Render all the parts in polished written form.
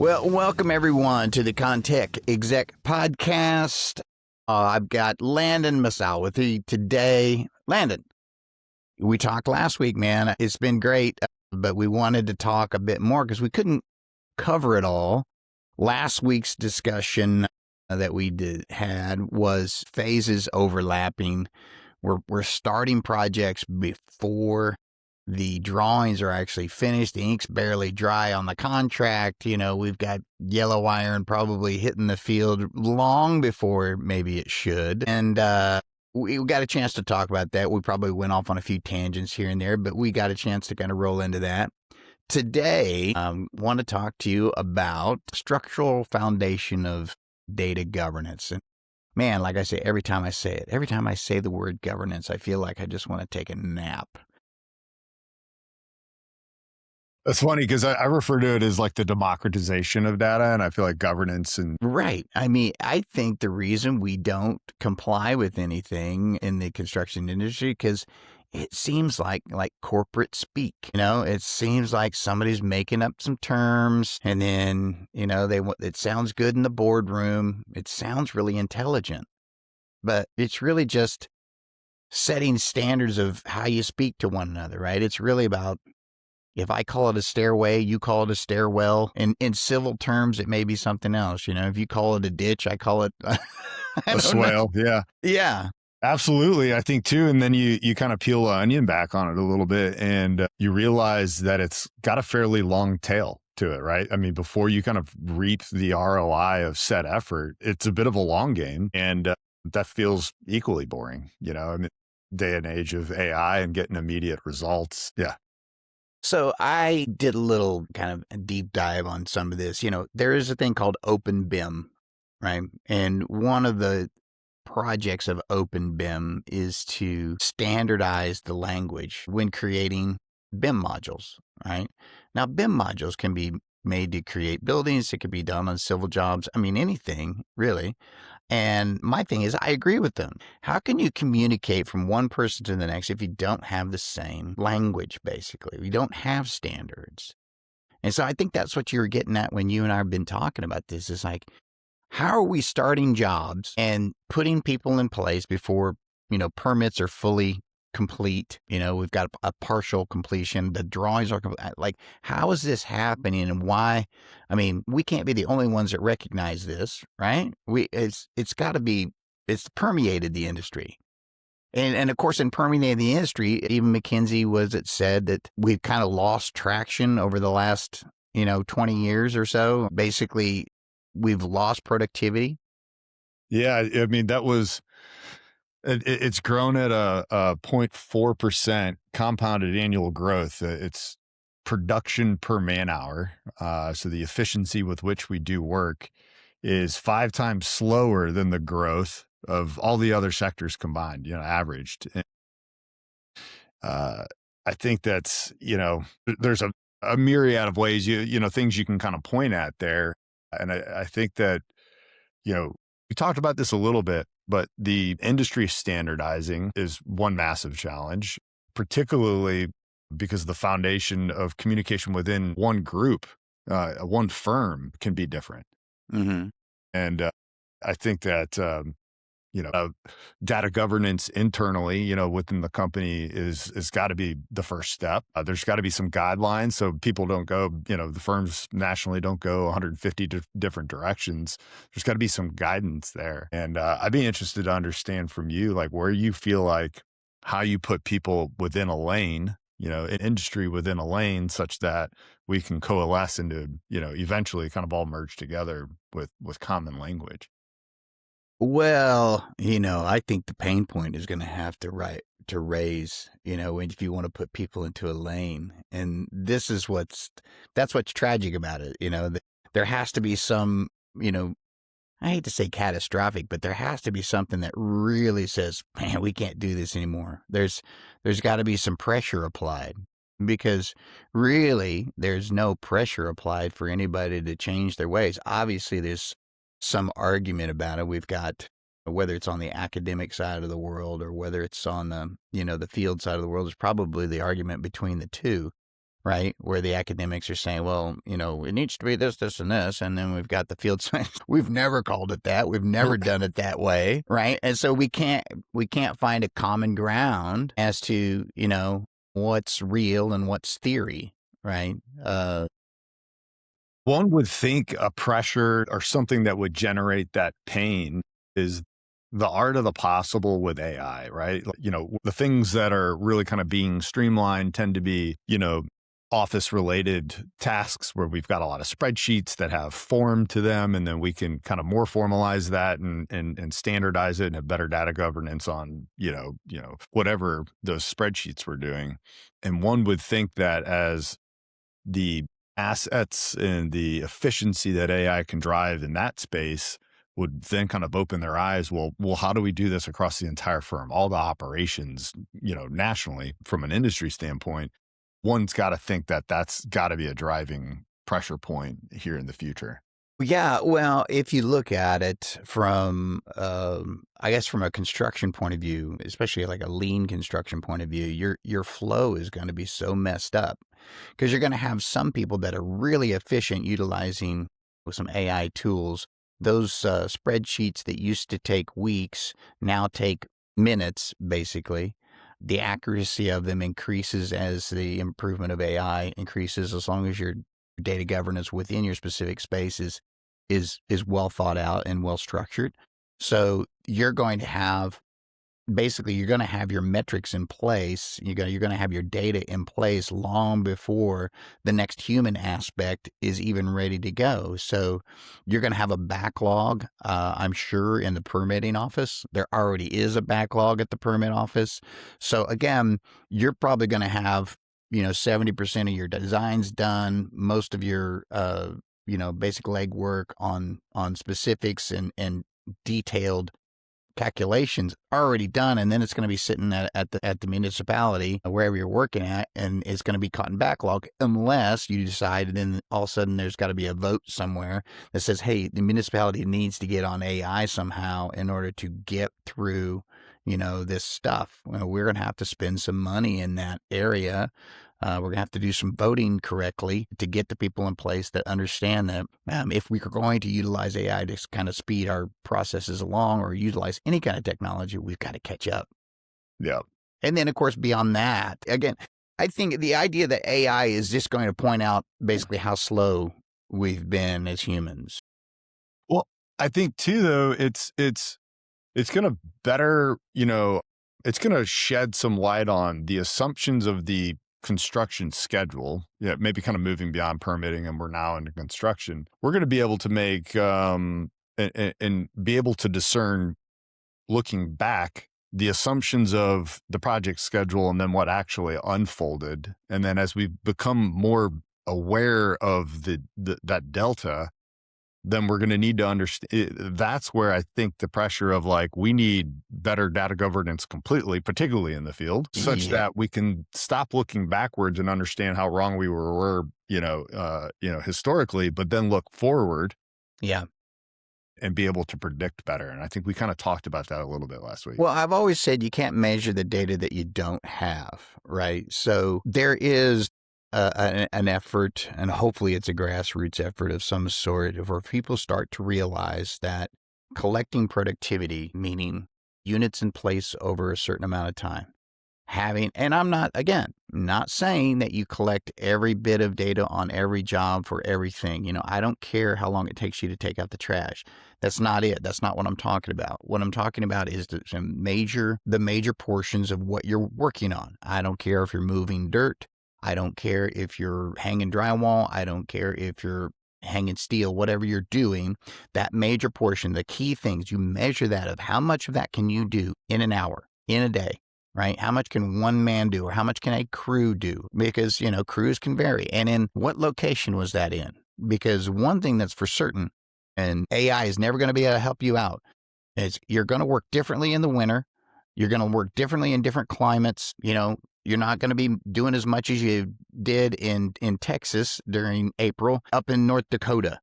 Well, welcome everyone to the ConTech Exec Podcast. I've got Landon Messal with you today. Landon, we talked last week, man. It's been great, but we wanted to talk a bit more because we couldn't cover it all. Last week's discussion that we had was phases overlapping. We're starting projects before the drawings are actually finished. The ink's barely dry on the contract. You know, we've got yellow iron probably hitting the field long before maybe it should. And we got a chance to talk about that. We probably went off on a few tangents here and there, but we got a chance to kind of roll into that. Today, I want to talk to you about structural foundation of data governance. And man, like I say, every time I say the word governance, I feel like I just want to take a nap. That's funny because I refer to it as like the democratization of data, and I feel like governance and... Right. I mean, I think the reason we don't comply with anything in the construction industry, because it seems like corporate speak, you know, it seems like somebody's making up some terms and then, you know, it sounds good in the boardroom. It sounds really intelligent, but it's really just setting standards of how you speak to one another, right? It's really about, if I call it a stairway, you call it a stairwell. In civil terms, it may be something else. You know, if you call it a ditch, I call it a swale. Yeah. Yeah. Absolutely. I think too. And then you kind of peel the onion back on it a little bit and you realize that it's got a fairly long tail to it, right? I mean, before you kind of reap the ROI of said effort, it's a bit of a long game. And that feels equally boring, you know, I mean, day and age of AI and getting immediate results. Yeah. So I did a little kind of deep dive on some of this. You know, there is a thing called Open BIM, right? And one of the projects of Open BIM is to standardize the language when creating BIM modules, right? Now, BIM modules can be made to create buildings. It could be done on civil jobs. I mean, anything really. And my thing is, I agree with them. How can you communicate from one person to the next if you don't have the same language, basically? We don't have standards. And so I think that's what you were getting at when you and I have been talking about this, is like, how are we starting jobs and putting people in place before, you know, permits are fully complete? You know, we've got a partial completion. The drawings are like, how is this happening and why? I mean, we can't be the only ones that recognize this, right? It's got to be, it's permeated the industry. And of course, in permeating the industry, even McKinsey said that we've kind of lost traction over the last, 20 years or so. Basically, we've lost productivity. Yeah. I mean, it's grown at a 0.4% compounded annual growth. It's production per man hour. So the efficiency with which we do work is 5 times slower than the growth of all the other sectors combined, averaged. I think that's, there's a myriad of ways, things you can kind of point at there. And I think that, we talked about this a little bit, but the industry standardizing is one massive challenge, particularly because the foundation of communication within one group, one firm can be different. Mm-hmm. And I think that, data governance internally, within the company is got to be the first step. There's got to be some guidelines so people don't go, the firms nationally don't go 150 different directions. There's got to be some guidance there. And I'd be interested to understand from you, like where you feel like how you put people within a lane, an industry within a lane such that we can coalesce into, eventually kind of all merge together with common language. Well, I think the pain point is going to have to raise, if you want to put people into a lane. And this is that's what's tragic about it. There has to be some, I hate to say catastrophic, but there has to be something that really says, man, we can't do this anymore. There's got to be some pressure applied, because really there's no pressure applied for anybody to change their ways. Obviously, there's some argument about it. We've got, whether it's on the academic side of the world or whether it's on the, the field side of the world, is probably the argument between the two. right? Where the academics are saying, well, it needs to be this, this, and this. And then we've got the field science. We've never called it that. We've never done it that way, right? And so we can't find a common ground as to, what's real and what's theory, right? One would think a pressure or something that would generate that pain is the art of the possible with AI, right? The things that are really kind of being streamlined tend to be, office related tasks where we've got a lot of spreadsheets that have form to them. And then we can kind of more formalize that and standardize it and have better data governance on, whatever those spreadsheets we're doing. And one would think that as the assets and the efficiency that AI can drive in that space would then kind of open their eyes. Well, how do we do this across the entire firm? All the operations, nationally from an industry standpoint, one's got to think that that's got to be a driving pressure point here in the future. Yeah, well, if you look at it from, I guess from a construction point of view, especially like a lean construction point of view, your flow is going to be so messed up because you're going to have some people that are really efficient utilizing with some AI tools. Those spreadsheets that used to take weeks now take minutes, basically. The accuracy of them increases as the improvement of AI increases, as long as your data governance within your specific space is well thought out and well structured. So you're going to have your metrics in place. You're going to have your data in place long before the next human aspect is even ready to go. So you're going to have a backlog, I'm sure, in the permitting office. There already is a backlog at the permit office. So again, you're probably going to have 70% of your designs done, most of your basic legwork on specifics and detailed calculations already done, and then it's going to be sitting at the municipality wherever you're working at, and it's going to be caught in backlog unless you decide, and then all of a sudden there's got to be a vote somewhere that says, hey, the municipality needs to get on AI somehow in order to get through this stuff. We're going to have to spend some money in that area. We're going to have to do some voting correctly to get the people in place that understand that if we are going to utilize AI to kind of speed our processes along or utilize any kind of technology, we've got to catch up. Yeah. And then, of course, beyond that, again, I think the idea that AI is just going to point out basically how slow we've been as humans. Well, I think too, though, it's going to better, it's going to shed some light on the assumptions of the construction schedule. Yeah, maybe kind of moving beyond permitting, and we're now into construction. We're going to be able to make and be able to discern, looking back, the assumptions of the project schedule and then what actually unfolded. And then as we become more aware of that delta, then we're going to need to understand. That's where I think the pressure of we need better data governance completely, particularly in the field, such that we can stop looking backwards and understand how wrong we were, historically, but then look forward. Yeah. And be able to predict better. And I think we kind of talked about that a little bit last week. Well, I've always said you can't measure the data that you don't have, right? So there is an effort, and hopefully it's a grassroots effort of some sort, where people start to realize that collecting productivity, meaning units in place over a certain amount of time, and I'm not saying that you collect every bit of data on every job for everything. I don't care how long it takes you to take out the trash. That's not it. That's not what I'm talking about. What I'm talking about is the major portions of what you're working on. I don't care if you're moving dirt. I don't care if you're hanging drywall. I don't care if you're hanging steel, whatever you're doing, that major portion, the key things, you measure that of how much of that can you do in an hour, in a day, right? How much can one man do, or how much can a crew do? Because, crews can vary. And in what location was that in? Because one thing that's for certain, and AI is never going to be able to help you out, is you're going to work differently in the winter. You're going to work differently in different climates. You're not going to be doing as much as you did in Texas during April up in North Dakota.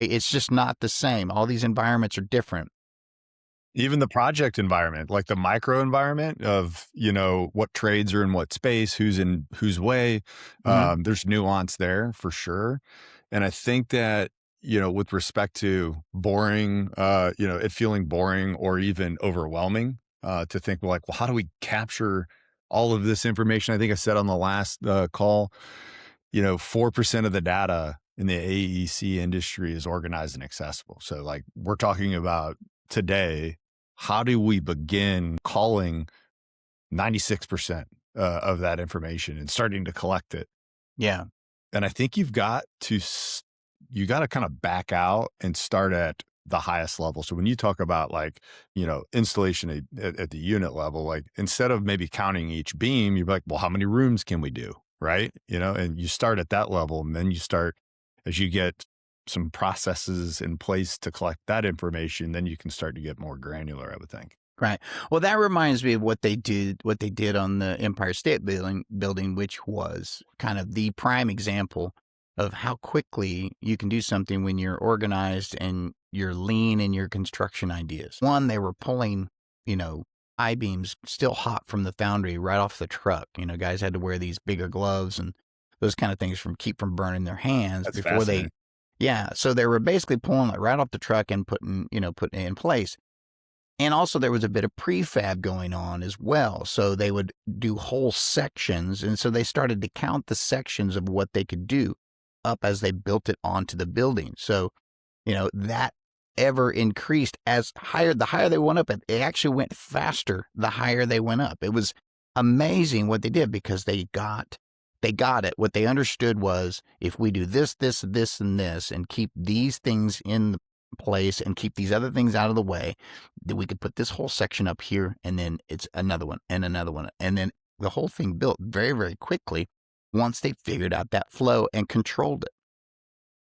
It's just not the same. All these environments are different. Even the project environment, like the micro environment of, what trades are in what space, who's in whose way. Hmm. There's nuance there for sure. And I think that, with respect to boring, it feeling boring or even overwhelming, to think like, well, how do we capture all of this information? I think I said on the last call, 4% of the data in the AEC industry is organized and accessible. So like we're talking about today, how do we begin calling 96% of that information and starting to collect it? Yeah. And I think you got to kind of back out and start at the highest level. So when you talk about like, installation at the unit level, like instead of maybe counting each beam, you're like, well, how many rooms can we do? Right. And you start at that level, and then you start, as you get some processes in place to collect that information, then you can start to get more granular, I would think. Right. Well, that reminds me of what they did on the Empire State Building, which was kind of the prime example of how quickly you can do something when you're organized and you're lean in your construction ideas. One, they were pulling, I-beams still hot from the foundry right off the truck. Guys had to wear these bigger gloves and those kind of things keep from burning their hands That's before fascinating. yeah. So they were basically pulling it right off the truck and putting it in place. And also there was a bit of prefab going on as well. So they would do whole sections. And so they started to count the sections of what they could do up as they built it onto the building. So, that ever increased the higher they went up, it actually went faster the higher they went up. It was amazing what they did because they got it. What they understood was if we do this, this, this, and this, and keep these things in place and keep these other things out of the way, that we could put this whole section up here, and then it's another one and another one. And then the whole thing built very, very quickly once they figured out that flow and controlled it.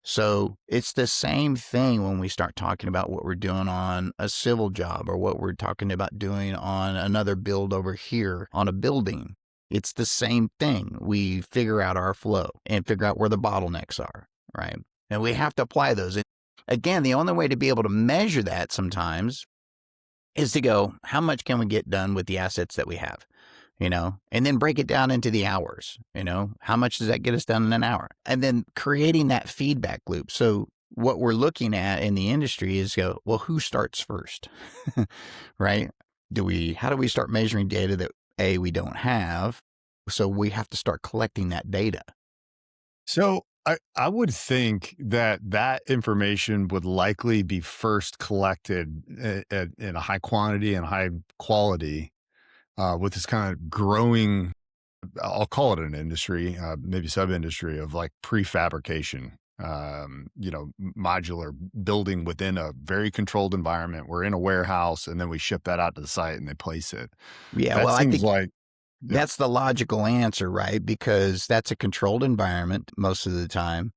So it's the same thing when we start talking about what we're doing on a civil job or what we're talking about doing on another build over here on a building. It's the same thing. We figure out our flow and figure out where the bottlenecks are, right? And we have to apply those. And again, the only way to be able to measure that sometimes is to go, how much can we get done with the assets that we have? And then break it down into the hours, how much does that get us done in an hour? And then creating that feedback loop. So what we're looking at in the industry is well, who starts first, right? How do we start measuring data that we don't have? So we have to start collecting that data. So I would think that information would likely be first collected in a high quantity and high quality, with this kind of growing, I'll call it an industry, maybe sub-industry of like prefabrication, modular building within a very controlled environment. We're in a warehouse and then we ship that out to the site and they place it. Yeah, That well, I seems think like, yeah, that's the logical answer, right? Because that's a controlled environment most of the time.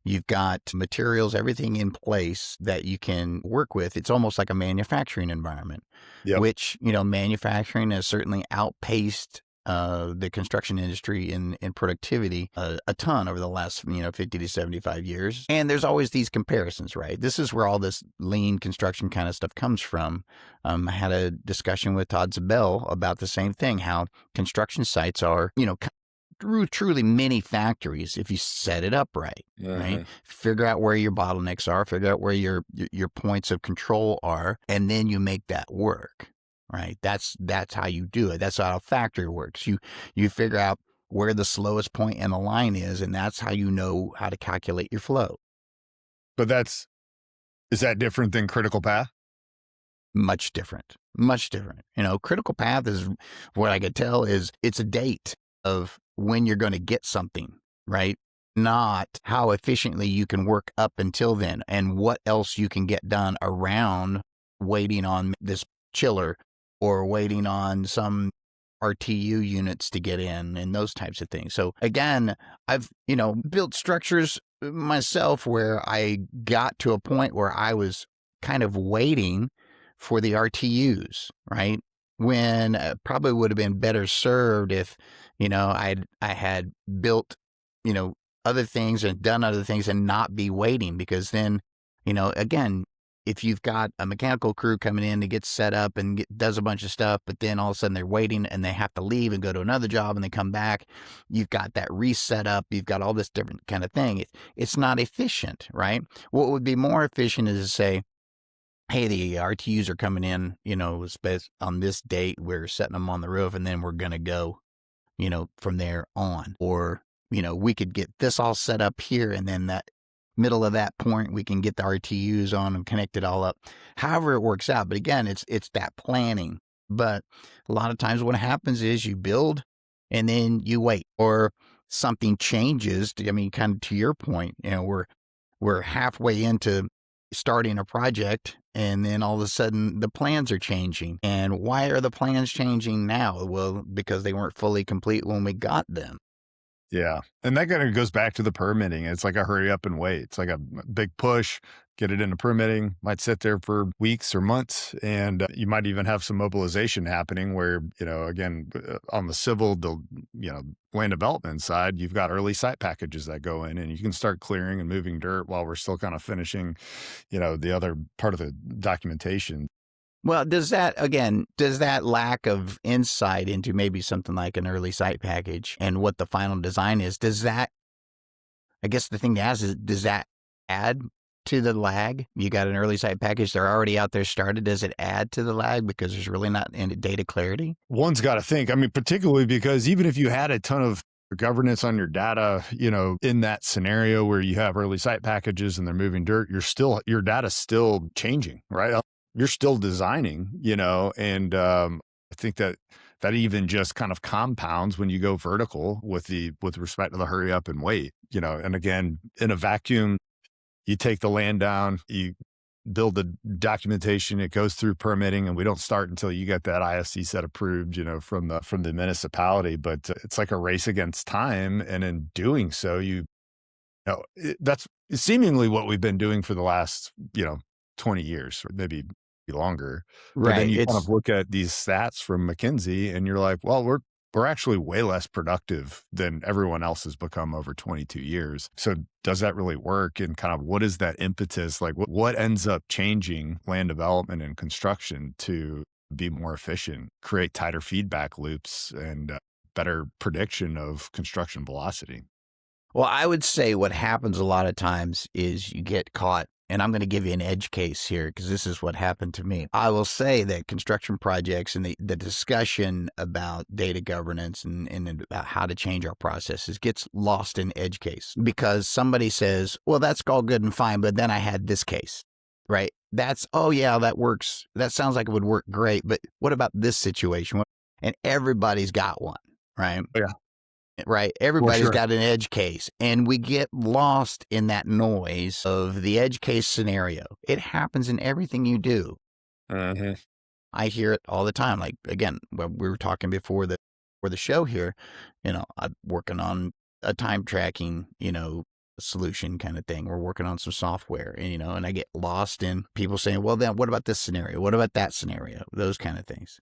You've got materials, everything in place that you can work with. It's almost like a manufacturing environment, yep. which, manufacturing has certainly outpaced the construction industry in productivity a ton over the last 50 to 75 years. And there's always these comparisons, right? This is where all this lean construction kind of stuff comes from. I had a discussion with Todd Zabel about the same thing, how construction sites are, truly mini factories if you set it up right, right? Figure out where your bottlenecks are, figure out where your points of control are, and then you make that work. Right. That's how you do it. That's how a factory works. You figure out where the slowest point in the line is, and that's how you know how to calculate your flow. But is that different than critical path? Much different. Much different. Critical path is what I could tell is it's a date of when you're going to get something, right? Not how efficiently you can work up until then and what else you can get done around waiting on this chiller or waiting on some RTU units to get in and those types of things. So again, I've, built structures myself where I got to a point where I was kind of waiting for the RTUs, right? When probably would have been better served if, I had built, other things and done other things and not be waiting, because then, again, if you've got a mechanical crew coming in to get set up and does a bunch of stuff, but then all of a sudden they're waiting and they have to leave and go to another job and they come back, you've got that reset up, you've got all this different kind of thing. It's not efficient, right? What would be more efficient is to say, hey, the RTUs are coming in, on this date, we're setting them on the roof, and then we're going to go, from there on. Or, we could get this all set up here, and then that middle of that point, we can get the RTUs on and connect it all up. However it works out. But again, it's that planning. But a lot of times what happens is you build and then you wait, or something changes. I mean, kind of to your point, we're halfway into starting a project, and then all of a sudden the plans are changing. And why are the plans changing now? Well, because they weren't fully complete when we got them. Yeah. And that kind of goes back to the permitting. It's like a hurry up and wait. It's like a big push, get it into permitting, might sit there for weeks or months. And you might even have some mobilization happening where, again, on the civil, land development side, you've got early site packages that go in and you can start clearing and moving dirt while we're still kind of finishing, the other part of the documentation. Well, does that lack of insight into maybe something like an early site package and what the final design is, I guess the thing to ask is, does that add to the lag? You got an early site package, they're already out there started. Does it add to the lag because there's really not any data clarity? One's got to think, particularly because even if you had a ton of governance on your data, in that scenario where you have early site packages and they're moving dirt, your data's still changing, right? You're still designing, and I think that even just kind of compounds when you go vertical with respect to the hurry up and wait, and again, in a vacuum, you take the land down, you build the documentation, it goes through permitting, and we don't start until you get that ISC set approved, from the municipality, but it's like a race against time. And in doing so, that's seemingly what we've been doing for the last, 20 years, or maybe longer. Right. But then you kind of look at these stats from McKinsey and you're like, well, we're actually way less productive than everyone else has become over 22 years. So does that really work? And kind of what is that impetus? Like what ends up changing land development and construction to be more efficient, create tighter feedback loops, and better prediction of construction velocity? Well, I would say what happens a lot of times is you get caught. And I'm going to give you an edge case here because this is what happened to me. I will say that construction projects and the discussion about data governance and about how to change our processes gets lost in edge case because somebody says, well, that's all good and fine, but then I had this case, right? Oh yeah, that works. That sounds like it would work great, but what about this situation? And everybody's got one, right? Yeah. Right. Everybody's got an edge case, and we get lost in that noise of the edge case scenario. It happens in everything you do. Mm-hmm. I hear it all the time. Like, again, when we were talking before the show here, I'm working on a time tracking, solution kind of thing. We're working on some software, and I get lost in people saying, well, then what about this scenario? What about that scenario? Those kind of things.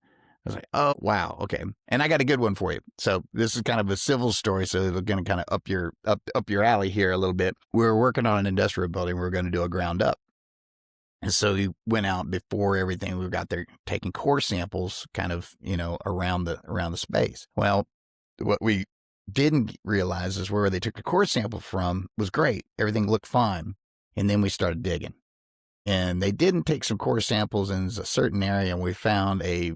I was like, oh, wow. Okay. And I got a good one for you. So this is kind of a civil story. So we're going to kind of up your alley here a little bit. We were working on an industrial building. We were going to do a ground up. And so we went out before everything. We got there taking core samples kind of, around the space. Well, what we didn't realize is where they took the core sample from was great. Everything looked fine. And then we started digging. And they didn't take some core samples in a certain area. And we found a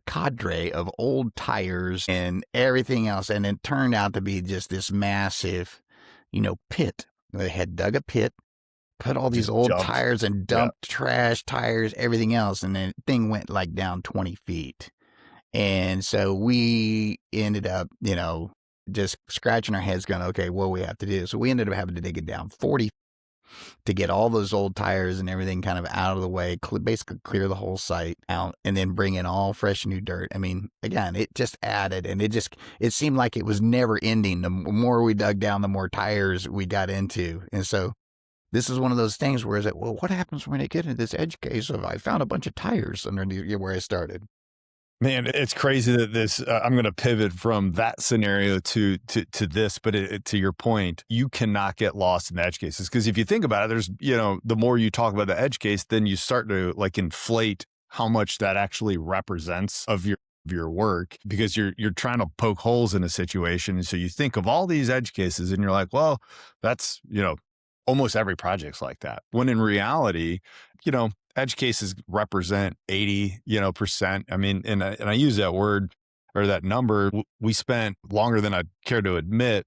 cadre of old tires and everything else. And it turned out to be just this massive, pit. They had dug a pit, put all these old tires and dumped trash, tires, everything else. And then the thing went like down 20 feet. And so we ended up, just scratching our heads going, okay, what do we have to do? So we ended up having to dig it down 40 to get all those old tires and everything kind of out of the way, basically clear the whole site out, and then bring in all fresh new dirt. I mean, again, it just added, and it seemed like it was never ending. The more we dug down, the more tires we got into. And so this is one of those things where it's like, well, what happens when I get into this edge case of I found a bunch of tires underneath where I started? Man, it's crazy that this. I'm going to pivot from that scenario to this, but to your point, you cannot get lost in the edge cases because if you think about it, there's the more you talk about the edge case, then you start to like inflate how much that actually represents of your work because you're trying to poke holes in a situation, and so you think of all these edge cases, and you're like, well, that's almost every project's like that. When in reality, you know, edge cases represent 80, percent. I mean, and I use that word or that number. We spent longer than I'd care to admit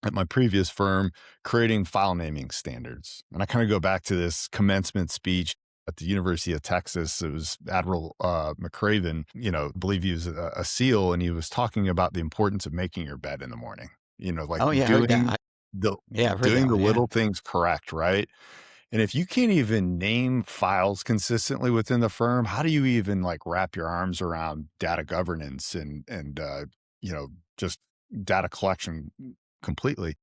at my previous firm creating file naming standards. And I kind of go back to this commencement speech at the University of Texas. It was Admiral McCraven, I believe he was a SEAL, and he was talking about the importance of making your bed in the morning, like Oh yeah, I heard that. the Yeah, I've heard doing that the one. Yeah. little things correct, right? And if you can't even name files consistently within the firm, how do you even like wrap your arms around data governance and just data collection completely?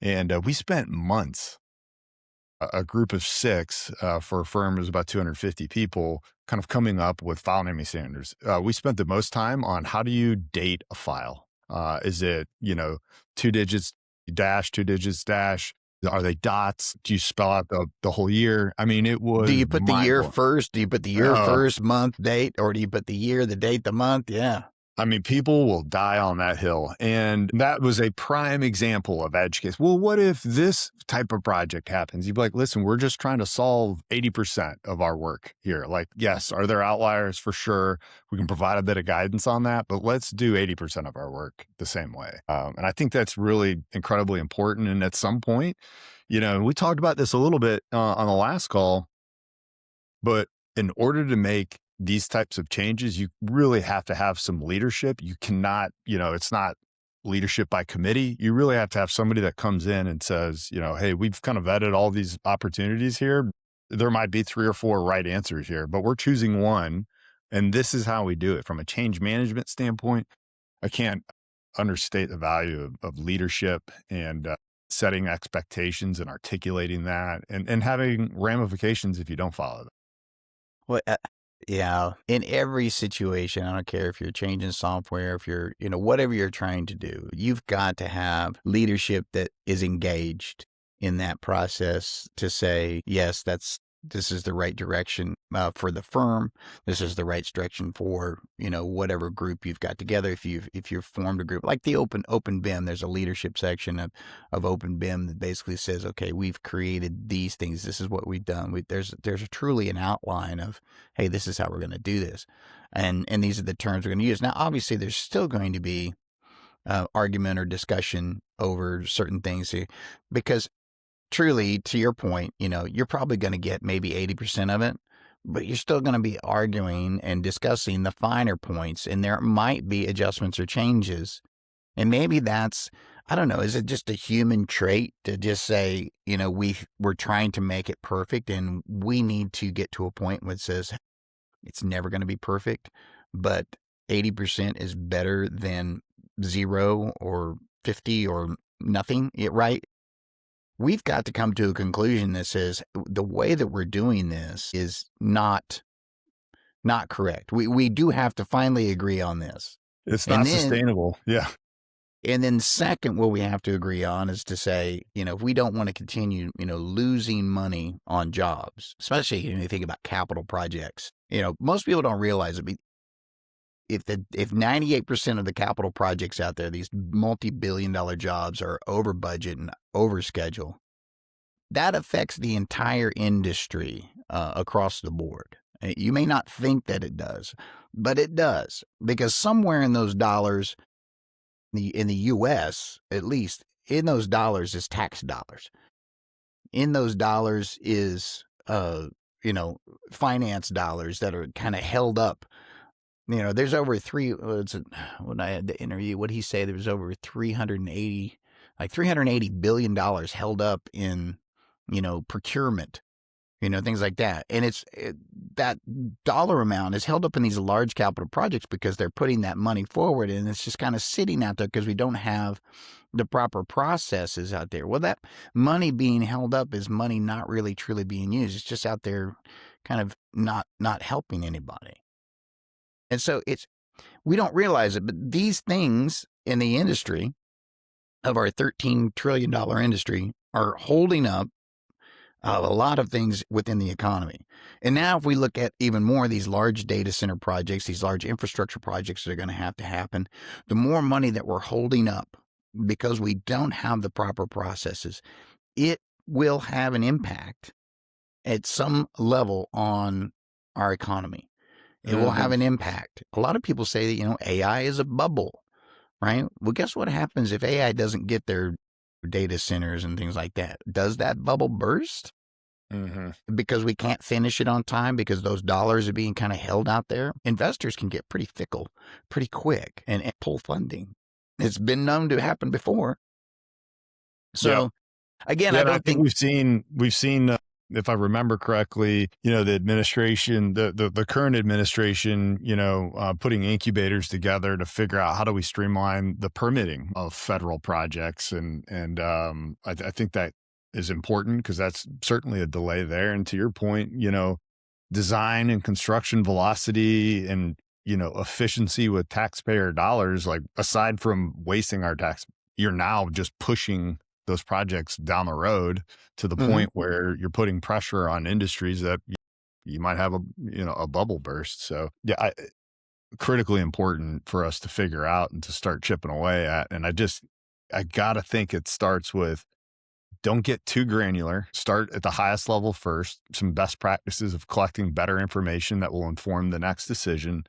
And we spent months, a group of six for a firm that was about 250 people, kind of coming up with file naming standards. We spent the most time on how do you date a file? Is it 2 digits dash, 2 digits dash? Are they dots? Do you spell out the whole year? I mean, it was Do you put the year mind-blowing. first? Do you put the year first, month, date, or do you put the year, the date, the month? Yeah. I mean, people will die on that hill. And that was a prime example of edge case. Well, what if this type of project happens? You'd be like, listen, we're just trying to solve 80% of our work here. Like, yes, are there outliers? For sure. We can provide a bit of guidance on that, but let's do 80% of our work the same way. And I think that's really incredibly important. And at some point, we talked about this a little bit on the last call, but in order to make these types of changes, you really have to have some leadership. You cannot, it's not leadership by committee. You really have to have somebody that comes in and says, hey, we've kind of vetted all these opportunities here. There might be 3 or 4 right answers here, but we're choosing one. And this is how we do it. From a change management standpoint, I can't understate the value of leadership and setting expectations and articulating that and having ramifications if you don't follow them. Well, yeah. In every situation, I don't care if you're changing software, if you're, whatever you're trying to do, you've got to have leadership that is engaged in that process to say, yes, this is the right direction for the firm. This is the right direction for, whatever group you've got together. If you've formed a group like the open BIM, there's a leadership section of open BIM that basically says, okay, we've created these things. This is what we've done. There's truly an outline of, hey, this is how we're going to do this. And these are the terms we're going to use. Now, obviously, there's still going to be argument or discussion over certain things here because truly, to your point, you're probably going to get maybe 80% of it, but you're still going to be arguing and discussing the finer points, and there might be adjustments or changes. And maybe that's, I don't know, is it just a human trait to just say, we're trying to make it perfect, and we need to get to a point where it says it's never going to be perfect, but 80% is better than 0 or 50 or nothing, right? We've got to come to a conclusion that says the way that we're doing this is not correct. We do have to finally agree on this. It's not sustainable. Yeah. And then second, what we have to agree on is to say, if we don't want to continue, losing money on jobs, especially when you think about capital projects, most people don't realize it. If 98% of the capital projects out there, these multi-billion-dollar jobs are over budget and over schedule, that affects the entire industry across the board. You may not think that it does, but it does, because somewhere in those dollars, in the U.S. at least, in those dollars is tax dollars. In those dollars is finance dollars that are kind of held up. There's over when I had the interview, what did he say? There was over $380 billion held up in, procurement, things like that. And that dollar amount is held up in these large capital projects because they're putting that money forward, and it's just kind of sitting out there because we don't have the proper processes out there. Well, that money being held up is money not really truly being used. It's just out there kind of not helping anybody. And so we don't realize it, but these things in the industry of our $13 trillion industry are holding up a lot of things within the economy. And now if we look at even more of these large data center projects, these large infrastructure projects that are going to happen, the more money that we're holding up because we don't have the proper processes, it will have an impact at some level on our economy. It will have an impact. A lot of people say that, AI is a bubble, right? Well, guess what happens if AI doesn't get their data centers and things like that? Does that bubble burst? Because we can't finish it on time because those dollars are being kind of held out there? Investors can get pretty fickle pretty quick and pull funding. It's been known to happen before. So again, I don't think we've seen if I remember correctly, the administration, the current administration, putting incubators together to figure out how do we streamline the permitting of federal projects. And I think that is important because that's certainly a delay there. And to your point, design and construction velocity and, efficiency with taxpayer dollars, like aside from wasting our tax, you're now just pushing those projects down the road to the point where you're putting pressure on industries that you might have a bubble burst. So critically important for us to figure out and to start chipping away at. And I gotta think it starts with, don't get too granular. Start at the highest level first. Some best practices of collecting better information that will inform the next decision,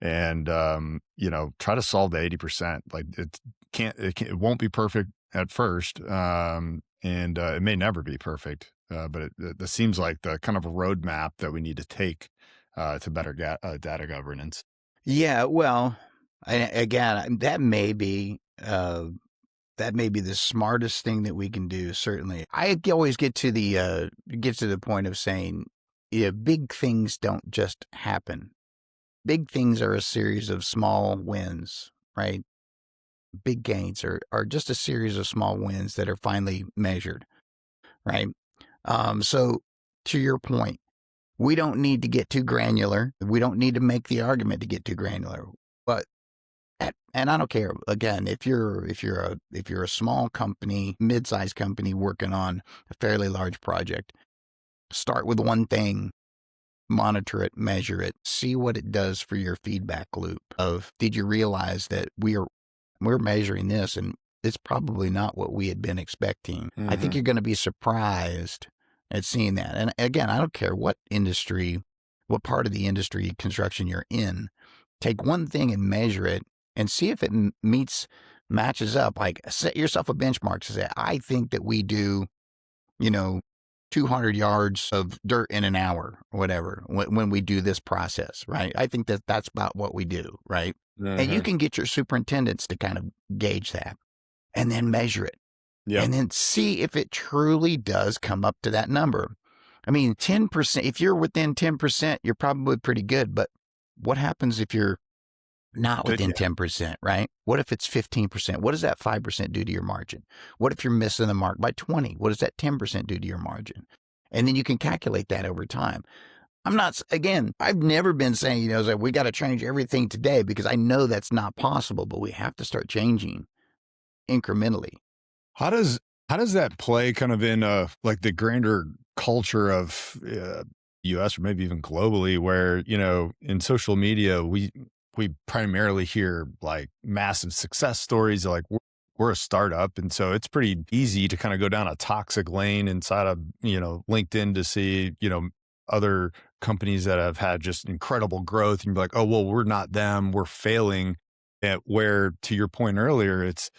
and try to solve the 80%. Like it won't be perfect at first, and it may never be perfect. But it seems like the kind of a roadmap that we need to take to better data governance. Yeah, well, again, that may be the smartest thing that we can do. Certainly, I always get to the point of saying, big things don't just happen. Big things are a series of small wins, right? Big gains are just a series of small wins that are finally measured, right? So to your point, we don't need to get too granular. We don't need to make the argument to get too granular. But and I don't care. Again, if you're a small company, mid-sized company working on a fairly large project, start with one thing, monitor it, measure it, see what it does for your feedback loop of, did you realize that we're measuring this and it's probably not what we had been expecting. I think you're going to be surprised at seeing that. And again, I don't care what industry, what part of the industry construction you're in, take one thing and measure it and see if it matches up. Like, set yourself a benchmark to say, I think that we do, 200 yards of dirt in an hour or whatever when we do this process, right? I think that that's about what we do, right? And you can get your superintendents to kind of gauge that and then measure it. And then see if it truly does come up to that number. I mean, 10%, if you're within 10%, you're probably pretty good. But what happens if you're not within 10%, right? What if it's 15%? What does that 5% do to your margin? What if you're missing the mark by 20? What does that 10% do to your margin? And then you can calculate that over time. I've never been saying, that we got to change everything today, because I know that's not possible, but we have to start changing incrementally. How does that play kind of in like the grander culture of US or maybe even globally, where, in social media, we primarily hear like massive success stories, like we're a startup. And so it's pretty easy to kind of go down a toxic lane inside of, LinkedIn to see, other companies that have had just incredible growth, and you're like, oh, well, we're not them, we're failing. Where, to your point earlier, it's,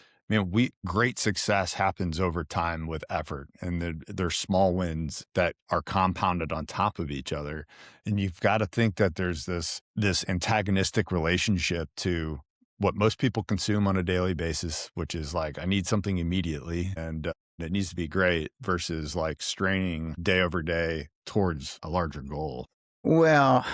great success happens over time with effort, and there's small wins that are compounded on top of each other. And you've got to think that there's this antagonistic relationship to what most people consume on a daily basis, which is like, I need something immediately and it needs to be great, versus like straining day over day towards a larger goal. Well,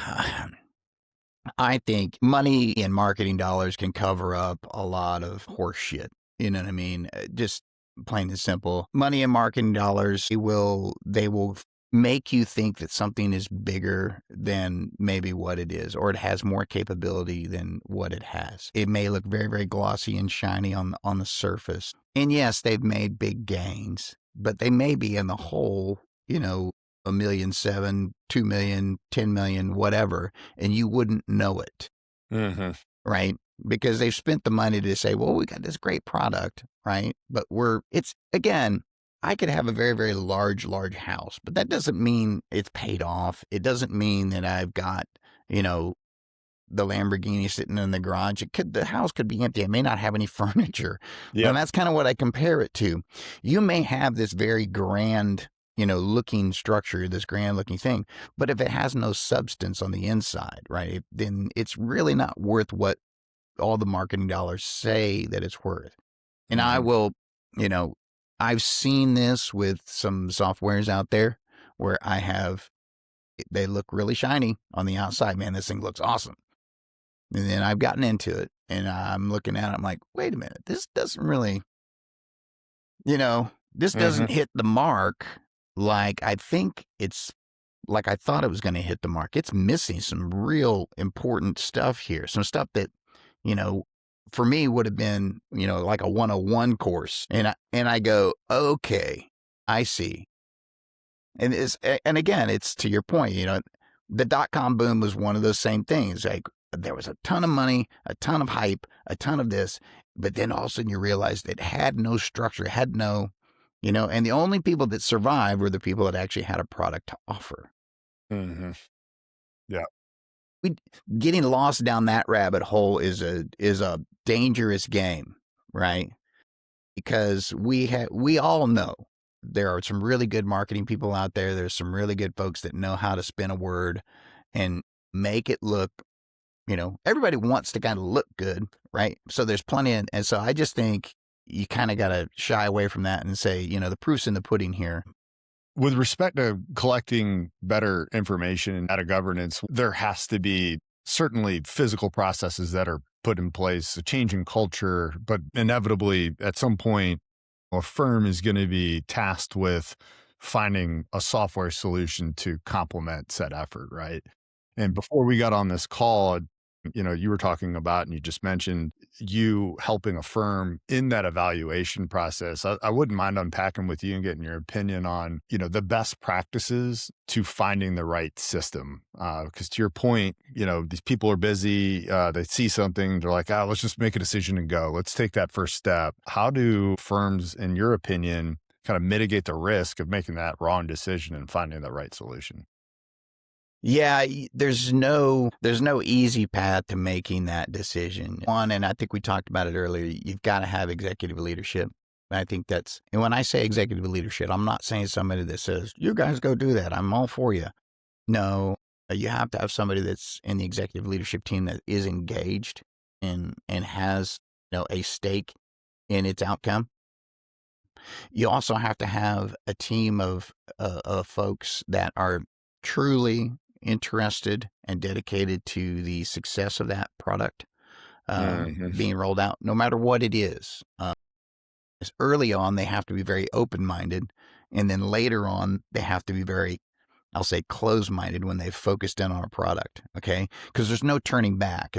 I think money and marketing dollars can cover up a lot of horse shit. You know what I mean? Just plain and simple. Money and marketing dollars, they will make you think that something is bigger than maybe what it is, or it has more capability than what it has. It may look very, very glossy and shiny on the surface. And yes, they've made big gains, but they may be in the whole, $1.7 million, $2 million, $10 million, whatever, and you wouldn't know it. Mm-hmm. Right? Because they've spent the money to say, well, we got this great product, right? But again, I could have a very, very large house, but that doesn't mean it's paid off. It doesn't mean that I've got, the Lamborghini sitting in the garage. The house could be empty. I may not have any furniture. Yeah. And that's kind of what I compare it to. You may have this very grand, looking structure, this grand looking thing, but if it has no substance on the inside, right, then it's really not worth what all the marketing dollars say that it's worth. And I will, I've seen this with some softwares out there where they look really shiny on the outside. Man, this thing looks awesome. And then I've gotten into it and I'm looking at it. I'm like, wait a minute, this doesn't really, this doesn't hit the mark like I thought it was going to hit the mark. It's missing some real important stuff here. Some stuff that, for me would have been, like a 101 course. And I go, okay, I see. And again, it's to your point, the .com boom was one of those same things. Like there was a ton of money, a ton of hype, a ton of this, but then all of a sudden you realized it had no structure, it had no, and the only people that survived were the people that actually had a product to offer. Mm-hmm. Yeah. Getting lost down that rabbit hole is a dangerous game, right? Because we all know there are some really good marketing people out there. There's some really good folks that know how to spin a word and make it look, everybody wants to kind of look good, right? So there's plenty and so I just think you kind of got to shy away from that and say, the proof's in the pudding here. With respect to collecting better information and data governance, there has to be certainly physical processes that are put in place, a change in culture, but inevitably at some point, a firm is going to be tasked with finding a software solution to complement said effort, right? And before we got on this call, you were talking about, and you just mentioned you helping a firm in that evaluation process. I wouldn't mind unpacking with you and getting your opinion on, the best practices to finding the right system. Because to your point, these people are busy. They see something. They're like, let's just make a decision and go. Let's take that first step. How do firms, in your opinion, kind of mitigate the risk of making that wrong decision and finding the right solution? Yeah, there's no easy path to making that decision. One, and I think we talked about it earlier, you've got to have executive leadership. I think and when I say executive leadership, I'm not saying somebody that says, you guys go do that, I'm all for you. No, you have to have somebody that's in the executive leadership team that is engaged and has, a stake in its outcome. You also have to have a team of folks that are truly interested and dedicated to the success of that product being rolled out, no matter what it is. Early on, they have to be very open-minded, and then later on, they have to be very, I'll say, closed-minded when they've focused in on a product, okay? Because there's no turning back.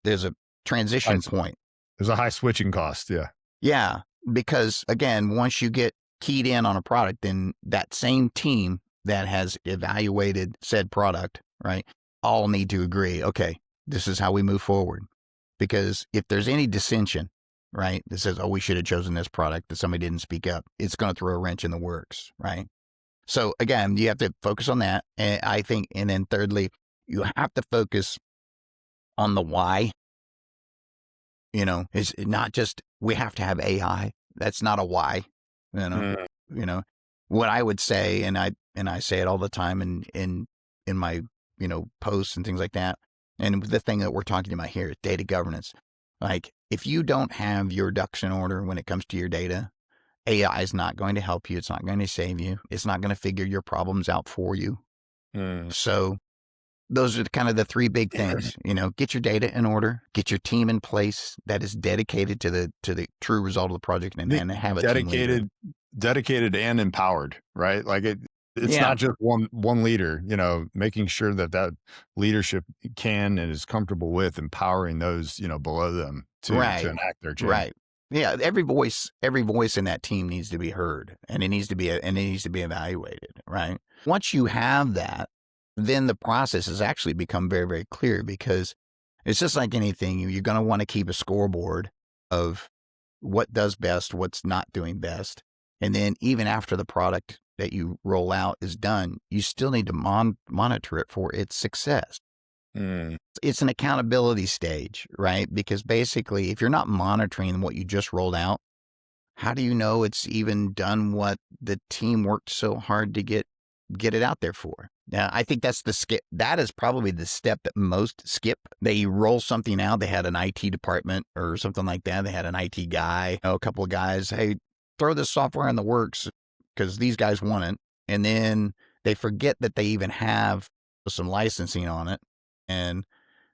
There's a transition point. There's a high switching cost, yeah. Yeah, because, again, once you get keyed in on a product, then that same team that has evaluated said product, right, all need to agree, okay, this is how we move forward. Because if there's any dissension, right, that says, we should have chosen this product that somebody didn't speak up, it's going to throw a wrench in the works, right? So again, you have to focus on that. And I think, and then thirdly, you have to focus on the why. It's not just, we have to have AI. That's not a why, what I would say, and I say it all the time in my, posts and things like that. And the thing that we're talking about here is data governance. Like, if you don't have your ducks in order when it comes to your data, AI is not going to help you. It's not going to save you. It's not going to figure your problems out for you. So those are kind of the three big things, get your data in order, get your team in place that is dedicated to the true result of the project, and have a team leader. Dedicated and empowered, right? Like It's Yeah. not just one leader, making sure that that leadership can and is comfortable with empowering those, below them to Right. enact their change. Right. Yeah. Every voice in that team needs to be heard, and it needs to be evaluated. Right. Once you have that, then the process has actually become very, very clear, because it's just like anything. You're going to want to keep a scoreboard of what does best, what's not doing best. And then even after the product that you roll out is done, you still need to monitor it for its success. Mm. It's an accountability stage, right? Because basically, if you're not monitoring what you just rolled out, how do you know it's even done what the team worked so hard to get it out there for? Now, I think that's the skip. That is probably the step that most skip. They roll something out. They had an IT department or something like that. They had an IT guy, a couple of guys. Hey, throw this software in the works because these guys want it. And then they forget that they even have some licensing on it. And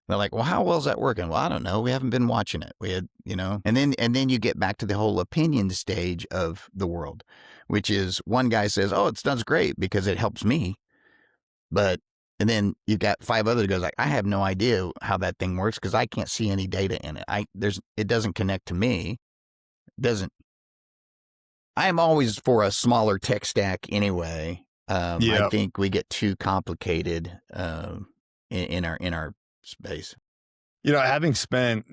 they're like, well, how well is that working? Well, I don't know. We haven't been watching it. We had, and then you get back to the whole opinion stage of the world, which is one guy says, oh, it does great because it helps me. And then you've got 5 other guys like, I have no idea how that thing works because I can't see any data in it. It doesn't connect to me. I am always for a smaller tech stack anyway. I think we get too complicated in our space. Having spent,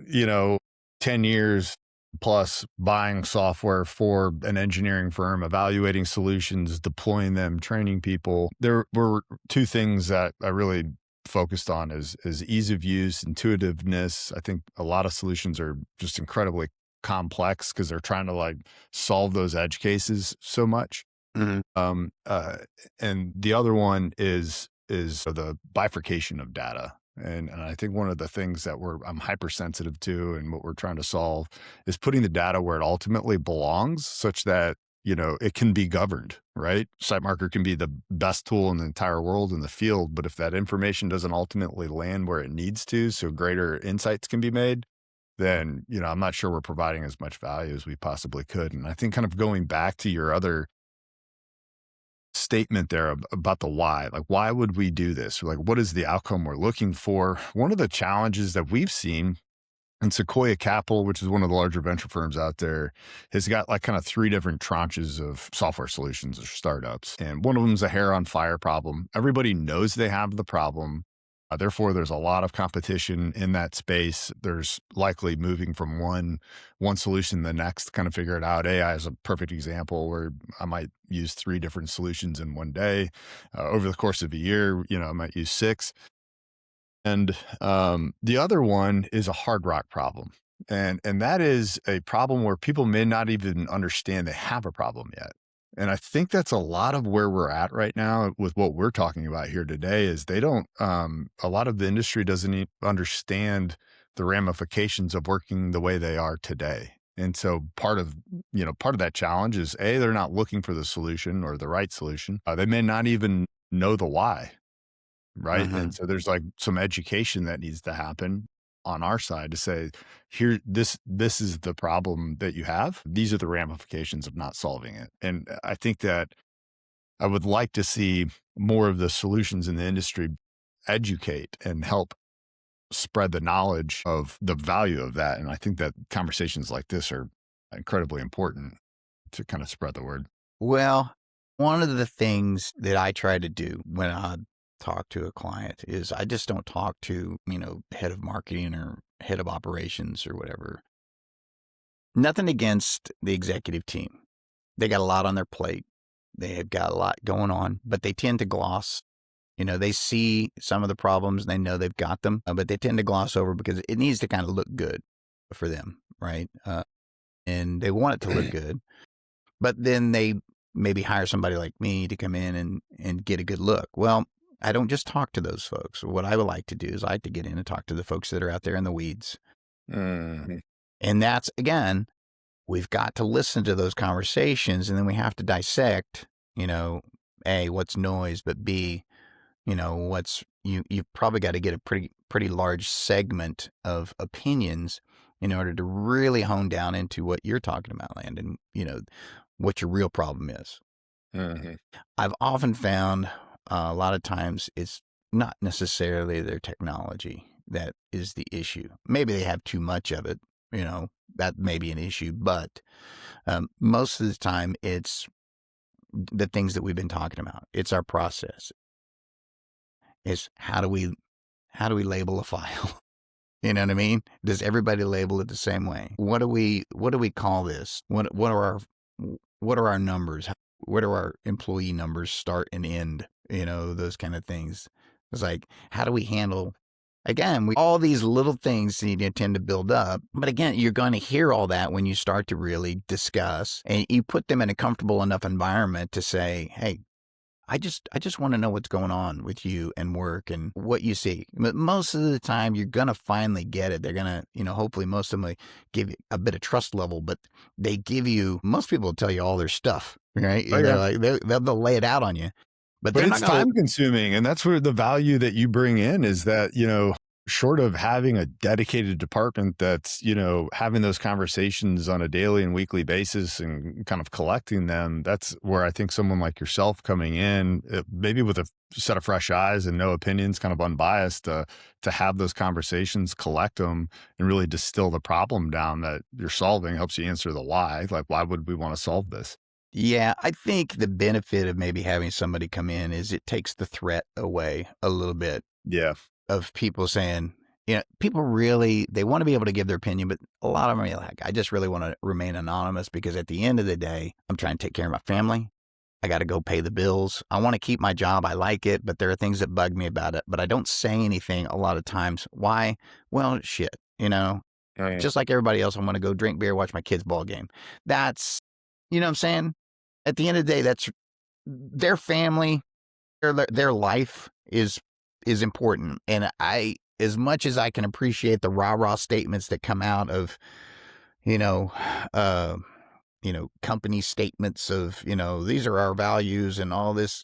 10 years plus buying software for an engineering firm, evaluating solutions, deploying them, training people, there were 2 things that I really focused on is ease of use, intuitiveness. I think a lot of solutions are just incredibly complex because they're trying to like solve those edge cases so much. Mm-hmm. And the other one is the bifurcation of data. And I think one of the things that I'm hypersensitive to and what we're trying to solve is putting the data where it ultimately belongs such that, it can be governed, right? SiteMarker can be the best tool in the entire world in the field, but if that information doesn't ultimately land where it needs to, so greater insights can be made, then, I'm not sure we're providing as much value as we possibly could. And I think kind of going back to your other statement there about the why, like, why would we do this? Like, what is the outcome we're looking for? One of the challenges that we've seen, and Sequoia Capital, which is one of the larger venture firms out there, has got like kind of 3 different tranches of software solutions or startups. And one of them is a hair on fire problem. Everybody knows they have the problem. Therefore, there's a lot of competition in that space. There's likely moving from one solution to the next to kind of figure it out. AI is a perfect example where I might use 3 different solutions in one day. Over the course of a year, I might use 6. And the other one is a hard rock problem. And that is a problem where people may not even understand they have a problem yet. And I think that's a lot of where we're at right now with what we're talking about here today is they don't, a lot of the industry doesn't understand the ramifications of working the way they are today. And so part of that challenge is they're not looking for the solution or the right solution. They may not even know the why. Right. Mm-hmm. And so there's like some education that needs to happen on our side to say, here, this is the problem that you have. These are the ramifications of not solving it. And I think that I would like to see more of the solutions in the industry educate and help spread the knowledge of the value of that. And I think that conversations like this are incredibly important to kind of spread the word. Well, one of the things that I try to do when I talk to a client is I just don't talk to, head of marketing or head of operations or whatever. Nothing against the executive team. They got a lot on their plate. They have got a lot going on, but they tend to gloss. They see some of the problems and they know they've got them, but they tend to gloss over because it needs to kind of look good for them, right? And they want it to look good, but then they maybe hire somebody like me to come in and get a good look. Well, I don't just talk to those folks. What I would like to do is I like to get in and talk to the folks that are out there in the weeds. Mm-hmm. And that's, again, we've got to listen to those conversations, and then we have to dissect, A, what's noise, but B, you've probably got to get a pretty large segment of opinions in order to really hone down into what you're talking about, Landon, what your real problem is. Hmm. I've often found a lot of times it's not necessarily their technology that is the issue. Maybe they have too much of it, that may be an issue, but most of the time it's the things that we've been talking about. It's our process. It's how do we label a file? You know what I mean? Does everybody label it the same way? What do we call this? What are our numbers? Where do our employee numbers start and end? Those kind of things. It's like, how do we handle, again, all these little things you tend to build up. But again, you're going to hear all that when you start to really discuss and you put them in a comfortable enough environment to say, hey, I just want to know what's going on with you and work and what you see. But most of the time, you're going to finally get it. They're going to, hopefully most of them will give you a bit of trust level, but most people will tell you all their stuff, right? Oh, And they're yeah. like, they'll lay it out on you, but But they're not it's going to, time consuming. And that's where the value that you bring in is that, short of having a dedicated department that's, having those conversations on a daily and weekly basis and kind of collecting them, that's where I think someone like yourself coming in, maybe with a set of fresh eyes and no opinions, kind of unbiased, to have those conversations, collect them, and really distill the problem down that you're solving helps you answer the why. Like, why would we want to solve this? yeah, I think the benefit of maybe having somebody come in is it takes the threat away a little bit Yeah. of people saying, people really, they want to be able to give their opinion, but a lot of them are like, I just really want to remain anonymous because at the end of the day, I'm trying to take care of my family. I got to go pay the bills. I want to keep my job. I like it, but there are things that bug me about it, but I don't say anything a lot of times. Why? Well, shit, Right. just like everybody else, I want to go drink beer, watch my kids' ball game. That's, what I'm saying? At the end of the day, that's their family, their life is important. And as much as I can appreciate the rah-rah statements that come out of, you know, uh, company statements of, these are our values and all this,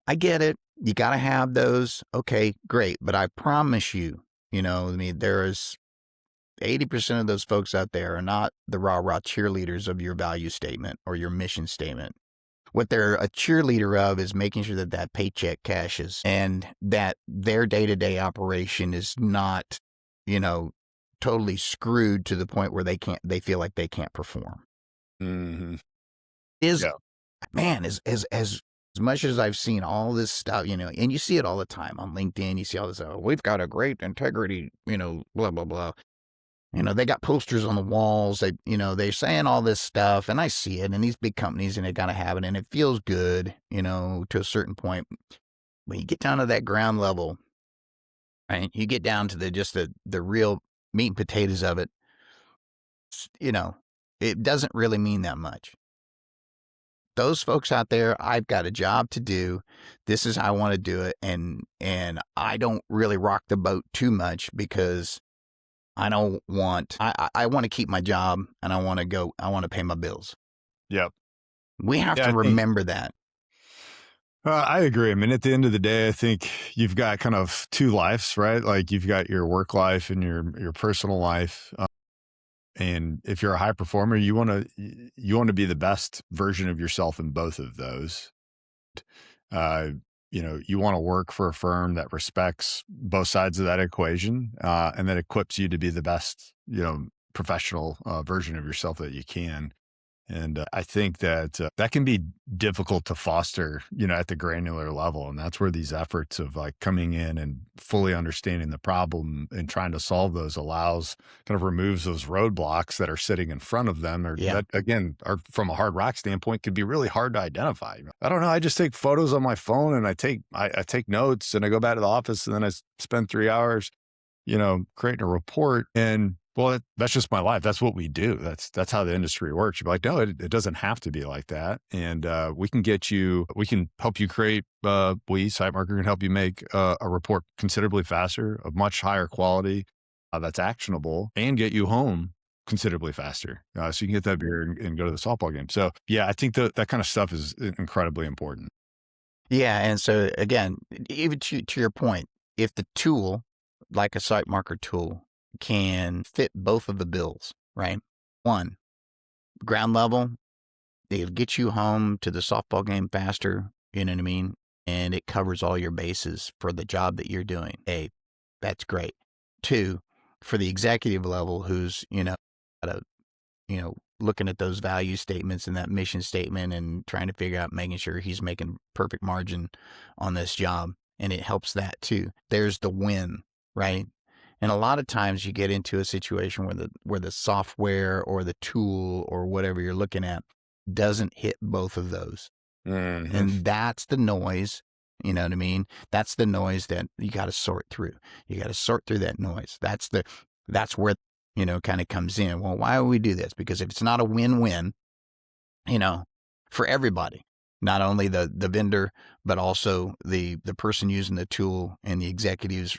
I get it. You got to have those. Okay, great. But I promise you, I mean, there's 80% of those folks out there are not the rah-rah cheerleaders of your value statement or your mission statement. What they're a cheerleader of is making sure that that paycheck cashes and that their day-to-day operation is not, you know, totally screwed to the point where they feel like they can't perform. Hmm. Is Yeah. man, as much as I've seen all this stuff, and you see it all the time on LinkedIn, you see all this, we've got a great integrity, blah, blah, blah. They got posters on the walls. They're saying all this stuff, and I see it. And these big companies, and they gotta have it, and it feels good, to a certain point. When you get down to that ground level, right? You get down to the real meat and potatoes of it. You know, it doesn't really mean that much. Those folks out there, I've got a job to do. This is how I want to do it, and I don't really rock the boat too much because I don't want, I want to keep my job and I want to pay my bills. Yep. We have Yeah, to I think remember that. I agree. I mean, at the end of the day, I think you've got kind of two lives, right? Like you've got your work life and your personal life. And if you're a high performer, you want to be the best version of yourself in both of those. Uh, you want to work for a firm that respects both sides of that equation, and that equips you to be the best, professional version of yourself that you can. And I think that that can be difficult to foster, at the granular level. And that's where these efforts of like coming in and fully understanding the problem and trying to solve those kind of removes those roadblocks that are sitting in front of them or Yeah. that, again, are from a hard rock standpoint could be really hard to identify. I don't know. I just take photos on my phone and I take notes and I go back to the office and then I spend 3 hours, creating a report. And well, that's just my life. That's what we do. That's how the industry works. You're like, no, it doesn't have to be like that. And we can help you create, SiteMarker can help you make a report considerably faster, of much higher quality, that's actionable, and get you home considerably faster. So you can get that beer and go to the softball game. So yeah, I think that kind of stuff is incredibly important. Yeah. And so again, even to your point, if the tool, like a site marker tool, can fit both of the bills, right? One, ground level, It'll get you home to the softball game faster, you know what I mean? And it covers all your bases for the job that you're doing. Hey, that's great. 2, for the executive level who's, gotta, looking at those value statements and that mission statement and trying to figure out making sure he's making perfect margin on this job. And it helps that too. There's the win, right? And a lot of times you get into a situation where the software or the tool or whatever you're looking at doesn't hit both of those. Mm-hmm. And that's the noise, you know what I mean? That's the noise that you got to sort through. You got to sort through that noise. That's where, kind of comes in. Well, why would we do this? Because if it's not a win-win, for everybody, not only the vendor, but also the person using the tool and the executives,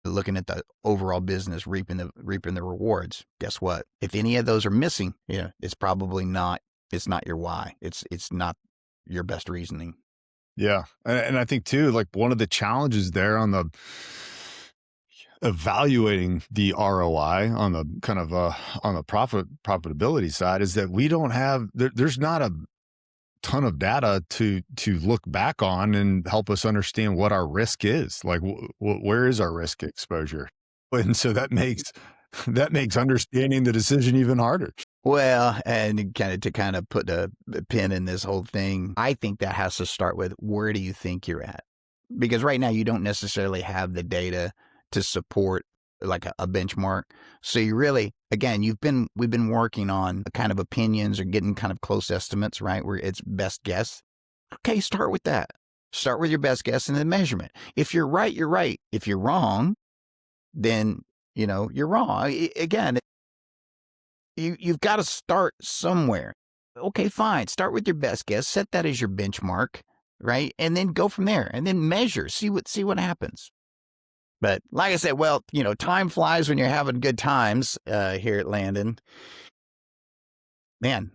looking at the overall business, reaping the rewards. Guess what? If any of those are missing, it's probably not. It's not your why. It's not your best reasoning. Yeah, and I think too, like one of the challenges there on the evaluating the ROI on the kind of on the profitability side is that we don't have there's not a ton of data to look back on and help us understand what our risk is. Like where is our risk exposure? And so that makes understanding the decision even harder. Well, and to put a pin in this whole thing, I think that has to start with where do you think you're at? Because right now you don't necessarily have the data to support like a benchmark. So you really, again, we've been working on kind of opinions or getting kind of close estimates, right? Where it's best guess. Okay, start with that. Start with your best guess and then measurement. If you're right, you're right. If you're wrong, then, you're wrong. Again, you've got to start somewhere. Okay, fine. Start with your best guess. Set that as your benchmark, right? And then go from there and then measure, see what happens. But like I said, well, time flies when you're having good times here at Landon. Man,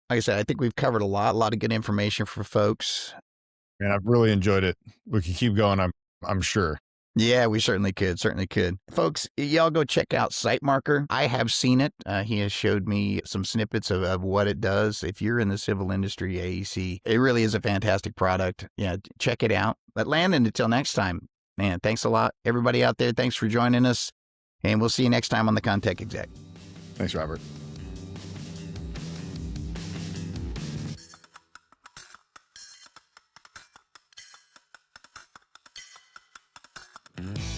like I said, I think we've covered a lot of good information for folks. And I've really enjoyed it. We can keep going, I'm sure. Yeah, we certainly could. Folks, y'all go check out SiteMarker. I have seen it. He has showed me some snippets of what it does. If you're in the civil industry, AEC, it really is a fantastic product. Yeah, check it out. But Landon, until next time, man, thanks a lot. Everybody out there, thanks for joining us. And we'll see you next time on the ConTech Exec. Thanks, Robert. Mm-hmm.